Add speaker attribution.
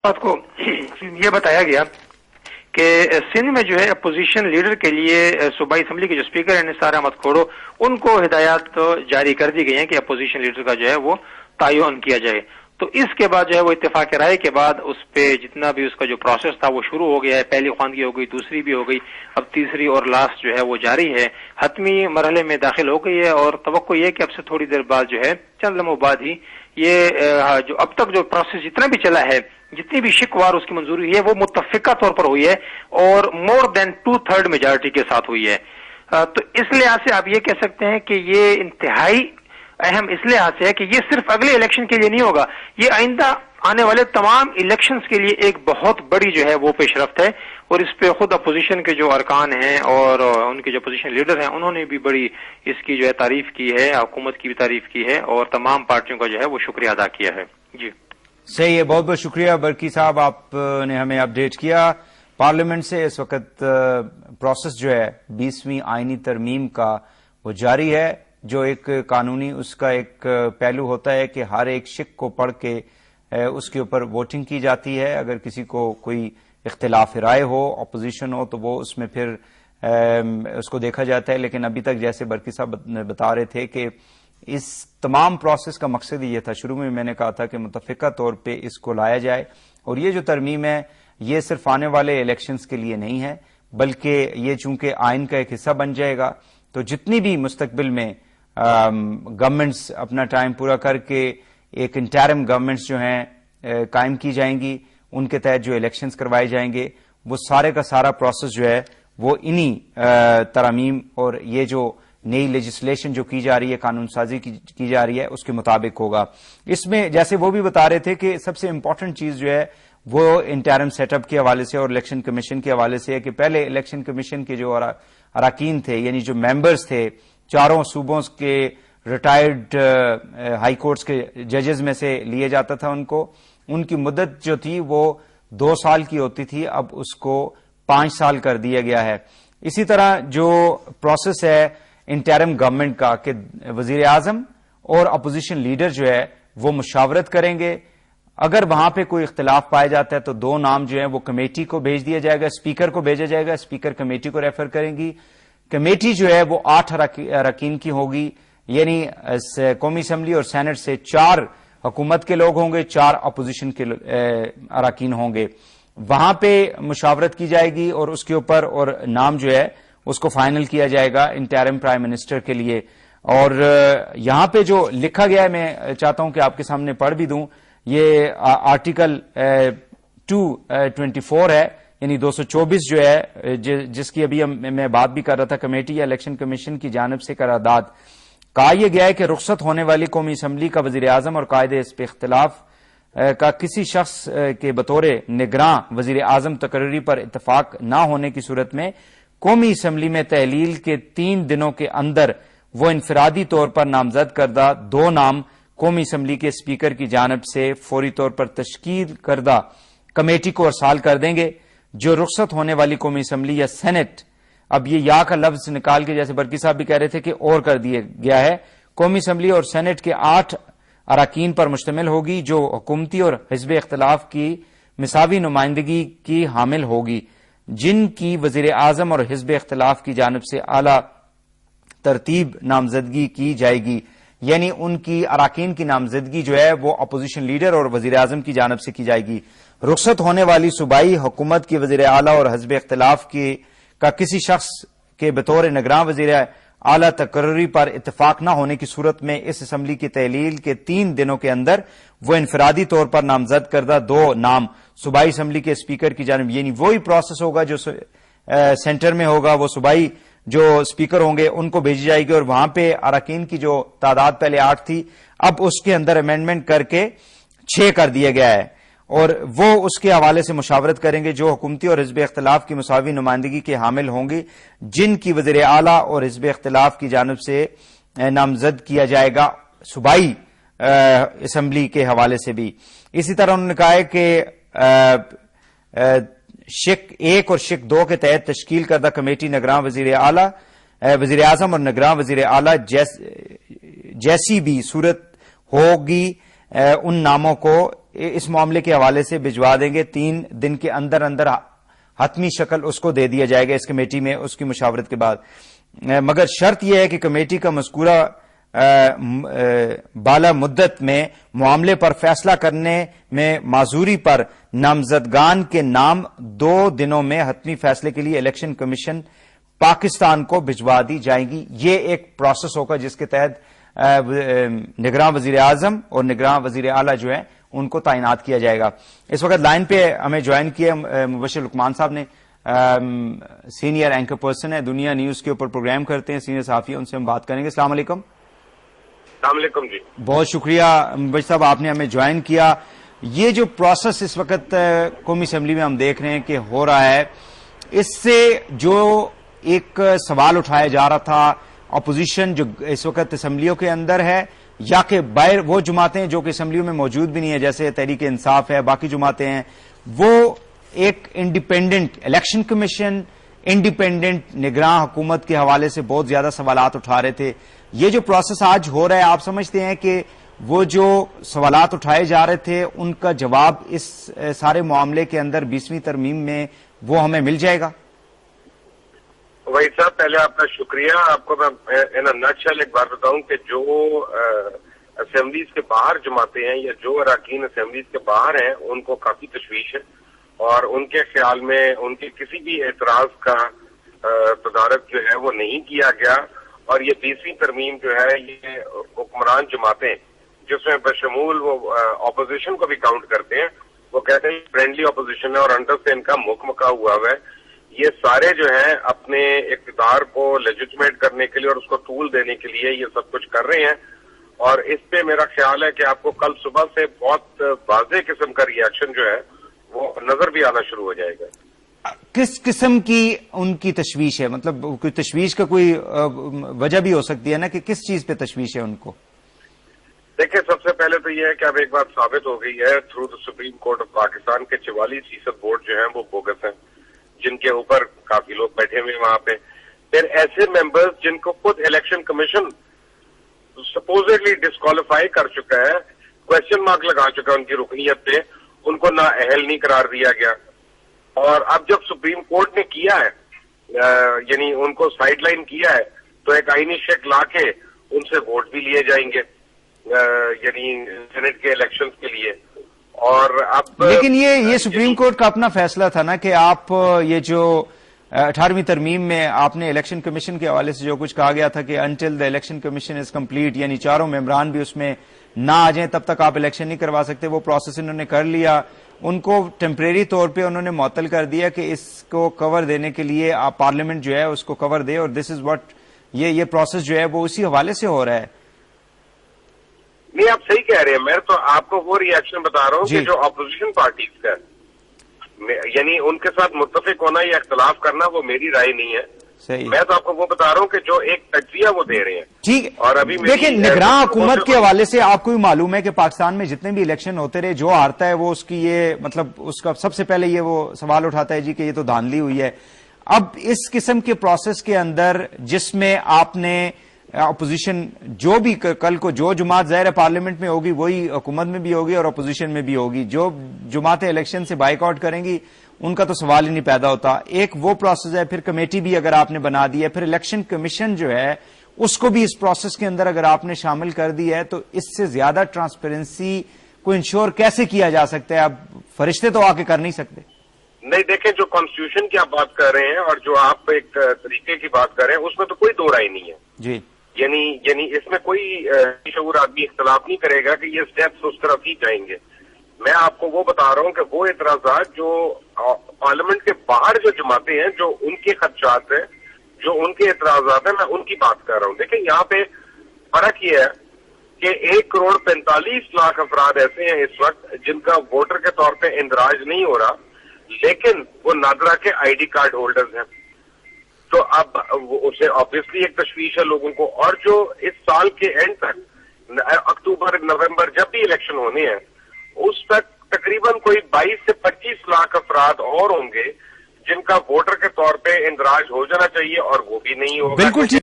Speaker 1: آپ کو یہ بتایا گیا کہ سندھ میں جو ہے اپوزیشن لیڈر کے لیے صوبائی اسمبلی کے جو اسپیکر ہیں نثار احمد کھوڑو، ان کو ہدایات جاری کر دی گئی ہیں کہ اپوزیشن لیڈر کا جو ہے وہ تعین کیا جائے. تو اس کے بعد جو ہے وہ اتفاق رائے کے بعد اس پہ جتنا بھی اس کا جو پروسیس تھا وہ شروع ہو گیا ہے. پہلی خواندگی ہو گئی، دوسری بھی ہو گئی، اب تیسری اور لاسٹ جو ہے وہ جاری ہے. حتمی مرحلے میں داخل ہو گئی ہے اور توقع یہ ہے کہ اب سے تھوڑی دیر بعد جو ہے چند لمحوں بعد ہی یہ جو اب تک جو پروسیس جتنا بھی چلا ہے، جتنی بھی شکوار اس کی منظوری ہوئی ہے وہ متفقہ طور پر ہوئی ہے اور مور دین 2/3 میجارٹی کے ساتھ ہوئی ہے. تو اس لحاظ سے آپ یہ کہہ سکتے ہیں کہ یہ انتہائی اہم اس لحاظ سے ہے کہ یہ صرف اگلے الیکشن کے لیے نہیں ہوگا، یہ آئندہ آنے والے تمام الیکشنز کے لیے ایک بہت بڑی جو ہے وہ پیش رفت ہے. اور اس پہ خود اپوزیشن کے جو ارکان ہیں اور ان کے جو اپوزیشن لیڈر ہیں انہوں نے بھی بڑی اس کی جو ہے تعریف کی ہے، حکومت کی بھی تعریف کی ہے اور تمام پارٹیوں کا جو ہے وہ شکریہ ادا کیا ہے. جی
Speaker 2: صحیح ہے، بہت بہت شکریہ برقی صاحب، آپ نے ہمیں اپڈیٹ کیا. پارلیمنٹ سے اس وقت پروسیس جو ہے 20ویں آئینی ترمیم کا وہ جاری ہے. جو ایک قانونی اس کا ایک پہلو ہوتا ہے کہ ہر ایک شق کو پڑھ کے اس کے اوپر ووٹنگ کی جاتی ہے. اگر کسی کو کوئی اختلاف رائے ہو، اپوزیشن ہو، تو وہ اس میں پھر اس کو دیکھا جاتا ہے. لیکن ابھی تک جیسے برقی صاحب بتا رہے تھے کہ اس تمام پروسیس کا مقصد یہ تھا، شروع میں نے کہا تھا کہ متفقہ طور پہ اس کو لایا جائے. اور یہ جو ترمیم ہے یہ صرف آنے والے الیکشنز کے لیے نہیں ہے، بلکہ یہ چونکہ آئین کا ایک حصہ بن جائے گا تو جتنی بھی مستقبل میں گورنمنٹس اپنا ٹائم پورا کر کے ایک انٹرم گورنمنٹس جو ہیں قائم کی جائیں گی، ان کے تحت جو الیکشنز کروائے جائیں گے، وہ سارے کا سارا پروسیس جو ہے وہ انہی ترامیم اور یہ جو نئی لیجسلیشن جو کی جا رہی ہے، قانون سازی کی جا رہی ہے، اس کے مطابق ہوگا. اس میں جیسے وہ بھی بتا رہے تھے کہ سب سے امپورٹنٹ چیز جو ہے وہ انٹرم سیٹ اپ کے حوالے سے اور الیکشن کمیشن کے حوالے سے ہے کہ پہلے الیکشن کمیشن کے جو اراکین تھے، یعنی جو ممبرز تھے، چاروں صوبوں کے ریٹائرڈ ہائی کورٹس کے ججز میں سے لیے جاتا تھا ان کی مدت جو تھی وہ 2 سال کی ہوتی تھی، اب اس کو 5 سال کر دیا گیا ہے. اسی طرح جو پروسیس ہے انٹرم گورنمنٹ کا کہ وزیر اعظم اور اپوزیشن لیڈر جو ہے وہ مشاورت کریں گے. اگر وہاں پہ کوئی اختلاف پایا جاتا ہے تو 2 نام جو ہیں وہ کمیٹی کو بھیج دیا جائے گا، اسپیکر کو بھیجا جائے گا، اسپیکر کمیٹی کو ریفر کریں گی. کمیٹی جو ہے وہ 8 اراکین کی ہوگی، یعنی قومی اسمبلی اور سینٹ سے 4 حکومت کے لوگ ہوں گے، 4 اپوزیشن کے اراکین ہوں گے. وہاں پہ مشاورت کی جائے گی اور اس کے اوپر اور نام جو ہے اس کو فائنل کیا جائے گا انٹرم پرائم منسٹر کے لیے. اور یہاں پہ جو لکھا گیا ہے میں چاہتا ہوں کہ آپ کے سامنے پڑھ بھی دوں. یہ آرٹیکل 224 ہے، یعنی 224 جو ہے جس کی ابھی میں بات بھی کر رہا تھا، کمیٹی یا الیکشن کمیشن کی جانب سے قرارداد. کہا یہ گیا ہے کہ رخصت ہونے والی قومی اسمبلی کا وزیر اعظم اور قائد اس پہ اختلاف کا کسی شخص کے بطور نگراں وزیر اعظم تقرری پر اتفاق نہ ہونے کی صورت میں قومی اسمبلی میں تحلیل کے 3 دنوں کے اندر وہ انفرادی طور پر نامزد کردہ 2 نام قومی اسمبلی کے اسپیکر کی جانب سے فوری طور پر تشکیل کردہ کمیٹی کو ارسال کر دیں گے. جو رخصت ہونے والی قومی اسمبلی یا سینٹ، اب یہ یا کا لفظ نکال کے جیسے برقی صاحب بھی کہہ رہے تھے کہ اور کر دیا گیا ہے، قومی اسمبلی اور سینٹ کے 8 اراکین پر مشتمل ہوگی جو حکومتی اور حزب اختلاف کی مساوی نمائندگی کی حامل ہوگی، جن کی وزیر اعظم اور حزب اختلاف کی جانب سے اعلی ترتیب نامزدگی کی جائے گی. یعنی ان کی اراکین کی نامزدگی جو ہے وہ اپوزیشن لیڈر اور وزیر اعظم کی جانب سے کی جائے گی. رخصت ہونے والی صوبائی حکومت کی وزیر اعلی اور حزب اختلاف کا کسی شخص کے بطور نگراں وزیر اعلی تقرری پر اتفاق نہ ہونے کی صورت میں اس اسمبلی کی تحلیل کے 3 دنوں کے اندر وہ انفرادی طور پر نامزد کردہ 2 نام صوبائی اسمبلی کے اسپیکر کی جانب، یعنی وہی پروسیس ہوگا جو سینٹر میں ہوگا، وہ صوبائی جو اسپیکر ہوں گے ان کو بھیجی جائے گی. اور وہاں پہ اراکین کی جو تعداد پہلے 8 تھی اب اس کے اندر امینڈمنٹ کر کے 6 کر دیا گیا ہے، اور وہ اس کے حوالے سے مشاورت کریں گے جو حکومتی اور حزب اختلاف کی مساوی نمائندگی کے حامل ہوں گی، جن کی وزیر اعلی اور حزب اختلاف کی جانب سے نامزد کیا جائے گا صوبائی اسمبلی کے حوالے سے بھی. اسی طرح انہوں نے کہا ہے کہ شق 1 اور شق 2 کے تحت تشکیل کردہ کمیٹی نگراں وزیر اعظم اور نگراں وزیر اعلی جیسی بھی صورت ہوگی ان ناموں کو اس معاملے کے حوالے سے بھجوا دیں گے. 3 دن کے اندر اندر حتمی شکل اس کو دے دیا جائے گا اس کمیٹی میں اس کی مشاورت کے بعد. مگر شرط یہ ہے کہ کمیٹی کا مذکورہ بالا مدت میں معاملے پر فیصلہ کرنے میں معذوری پر نامزدگان کے نام 2 دنوں میں حتمی فیصلے کے لیے الیکشن کمیشن پاکستان کو بھجوا دی جائیں گی. یہ ایک پروسیس ہوگا جس کے تحت نگراں وزیر اعظم اور نگراں وزیر اعلیٰ جو ہیں ان کو تعینات کیا جائے گا. اس وقت لائن پہ ہمیں جوائن کیا مبشر لقمان صاحب نے, سینئر اینکر پرسن ہے, دنیا نیوز کے اوپر پروگرام کرتے ہیں, سینئر صحافی, ان سے ہم بات کریں گے. السلام علیکم.
Speaker 3: السلام علیکم جی.
Speaker 2: بہت شکریہ مبشر صاحب آپ نے ہمیں جوائن کیا. یہ جو پروسیس اس وقت قومی اسمبلی میں ہم دیکھ رہے ہیں کہ ہو رہا ہے, اس سے جو ایک سوال اٹھایا جا رہا تھا اپوزیشن جو اس وقت اسمبلیوں کے اندر ہے یا کہ باہر وہ جماعتیں جو کہ اسمبلیوں میں موجود بھی نہیں ہے جیسے تحریک انصاف ہے, باقی جماعتیں ہیں, وہ ایک انڈیپینڈنٹ الیکشن کمیشن, انڈیپینڈنٹ نگراں حکومت کے حوالے سے بہت زیادہ سوالات اٹھا رہے تھے. یہ جو پروسیس آج ہو رہا ہے آپ سمجھتے ہیں کہ وہ جو سوالات اٹھائے جا رہے تھے ان کا جواب اس سارے معاملے کے اندر 20ویں ترمیم میں وہ ہمیں مل جائے گا؟
Speaker 3: وحید صاحب پہلے آپ کا شکریہ. آپ کو میں ان نٹشل ایک بات بتاؤں کہ جو اسمبلیز کے باہر جماعتیں ہیں یا جو اراکین اسمبلیز کے باہر ہیں ان کو کافی تشویش ہے اور ان کے خیال میں ان کے کسی بھی اعتراض کا تدارک جو ہے وہ نہیں کیا گیا. اور یہ 20ویں ترمیم جو ہے یہ حکمران جماعتیں جس میں بشمول وہ اپوزیشن کو بھی کاؤنٹ کرتے ہیں, وہ کہتے ہیں فرینڈلی اپوزیشن ہے اور اندر سے ان کا مکمکا ہوا ہے. یہ سارے جو ہیں اپنے اقتدار کو لیجیٹمیٹ کرنے کے لیے اور اس کو ٹول دینے کے لیے یہ سب کچھ کر رہے ہیں. اور اس پہ میرا خیال ہے کہ آپ کو کل صبح سے بہت واضح قسم کا ری ایکشن جو ہے وہ نظر بھی آنا شروع ہو جائے گا.
Speaker 2: کس قسم کی ان کی تشویش ہے؟ مطلب کوئی تشویش کا کوئی وجہ بھی ہو سکتی ہے نا کہ کس چیز پہ تشویش ہے ان کو؟
Speaker 3: دیکھیں سب سے پہلے تو یہ ہے کہ اب ایک بات ثابت ہو گئی ہے through the supreme court of Pakistan کے 44% ووٹ جو ہیں وہ بوگس ہیں جن کے اوپر کافی لوگ بیٹھے ہوئے وہاں پہ. پھر ایسے ممبرز جن کو خود الیکشن کمیشن سپوزڈلی ڈسکوالیفائی کر چکا ہے, کوشچن مارک لگا چکا ہے ان کی رکنیت پہ, ان کو نااہل نہیں قرار دیا گیا. اور اب جب سپریم کورٹ نے کیا ہے یعنی ان کو سائڈ لائن کیا ہے تو ایک آئینی شک لا کے ان سے ووٹ بھی لیے جائیں گے یعنی سینٹ کے الیکشن کے لیے. اور اب
Speaker 2: لیکن یہ سپریم کورٹ کا اپنا فیصلہ تھا نا کہ آپ یہ جو 18ویں ترمیم میں آپ نے الیکشن کمیشن کے حوالے سے جو کچھ کہا گیا تھا کہ until the election commission is complete یعنی چاروں ممبران بھی اس میں نہ آ جائیں تب تک آپ الیکشن نہیں کروا سکتے. وہ پروسیس انہوں نے کر لیا, ان کو ٹیمپریری طور پہ انہوں نے معطل کر دیا کہ اس کو کور دینے کے لیے آپ پارلیمنٹ جو ہے اس کو کور دے, اور دس از واٹ یہ پروسیس جو ہے وہ اسی حوالے سے ہو رہا ہے.
Speaker 3: نہیں آپ صحیح کہہ رہے ہیں, میں تو آپ کو وہ ری ایکشن بتا رہا ہوں کہ جو اپوزیشن پارٹیز کا یعنی ان کے ساتھ متفق ہونا یا اختلاف کرنا وہ میری رائے نہیں ہے. میں تو آپ کو وہ بتا رہا ہوں کہ جو ایک تجزیہ وہ دے رہے ہیں.
Speaker 2: ٹھیک ہے,
Speaker 3: اور ابھی
Speaker 2: دیکھیں نگراں حکومت کے حوالے سے آپ کو بھی معلوم ہے کہ پاکستان میں جتنے بھی الیکشن ہوتے رہے جو ہارتا ہے وہ اس کی یہ مطلب اس کا سب سے پہلے یہ وہ سوال اٹھاتا ہے جی کہ یہ تو دھاندلی ہوئی ہے. اب اس قسم کے پروسیس کے اندر جس میں آپ نے اپوزیشن جو بھی کل کو جو جماعت ظاہر ہے پارلیمنٹ میں ہوگی وہی حکومت میں بھی ہوگی اور اپوزیشن میں بھی ہوگی, جو جماعتیں الیکشن سے بائیک آؤٹ کریں گی ان کا تو سوال ہی نہیں پیدا ہوتا. ایک وہ پروسیس ہے, پھر کمیٹی بھی اگر آپ نے بنا دی ہے, پھر الیکشن کمیشن جو ہے اس کو بھی اس پروسیس کے اندر اگر آپ نے شامل کر دی ہے تو اس سے زیادہ ٹرانسپیرنسی کو انشور کیسے کیا جا سکتا ہے؟ اب فرشتے تو آ کے کر نہیں سکتے.
Speaker 3: نہیں دیکھیں جو کانسٹیٹیوشن کی آپ بات کر رہے ہیں اور جو آپ ایک طریقے کی بات کر رہے ہیں اس میں تو کوئی دو رائے نہیں ہے
Speaker 2: جی.
Speaker 3: یعنی اس میں کوئی شعور آدمی اختلاف نہیں کرے گا کہ یہ سٹیپس اس طرف ہی جائیں گے. میں آپ کو وہ بتا رہا ہوں کہ وہ اعتراضات جو پارلیمنٹ کے باہر جو جماعتیں ہیں جو ان کے خدشات ہیں جو ان کے اعتراضات ہیں میں ان کی بات کر رہا ہوں. دیکھیں یہاں پہ فرق یہ ہے کہ 1,45,00,000 افراد ایسے ہیں اس وقت جن کا ووٹر کے طور پہ اندراج نہیں ہو رہا لیکن وہ نادرا کے آئی ڈی کارڈ ہولڈرز ہیں. تو اب اسے آبویسلی ایک تشویش ہے لوگوں کو. اور جو اس سال کے اینڈ تک اکتوبر نومبر جب بھی الیکشن ہونے ہیں اس تک تقریباً کوئی 22 سے 25 لاکھ افراد اور ہوں گے جن کا ووٹر کے طور پہ اندراج ہو جانا چاہیے اور وہ بھی نہیں ہوگا.
Speaker 2: بالکل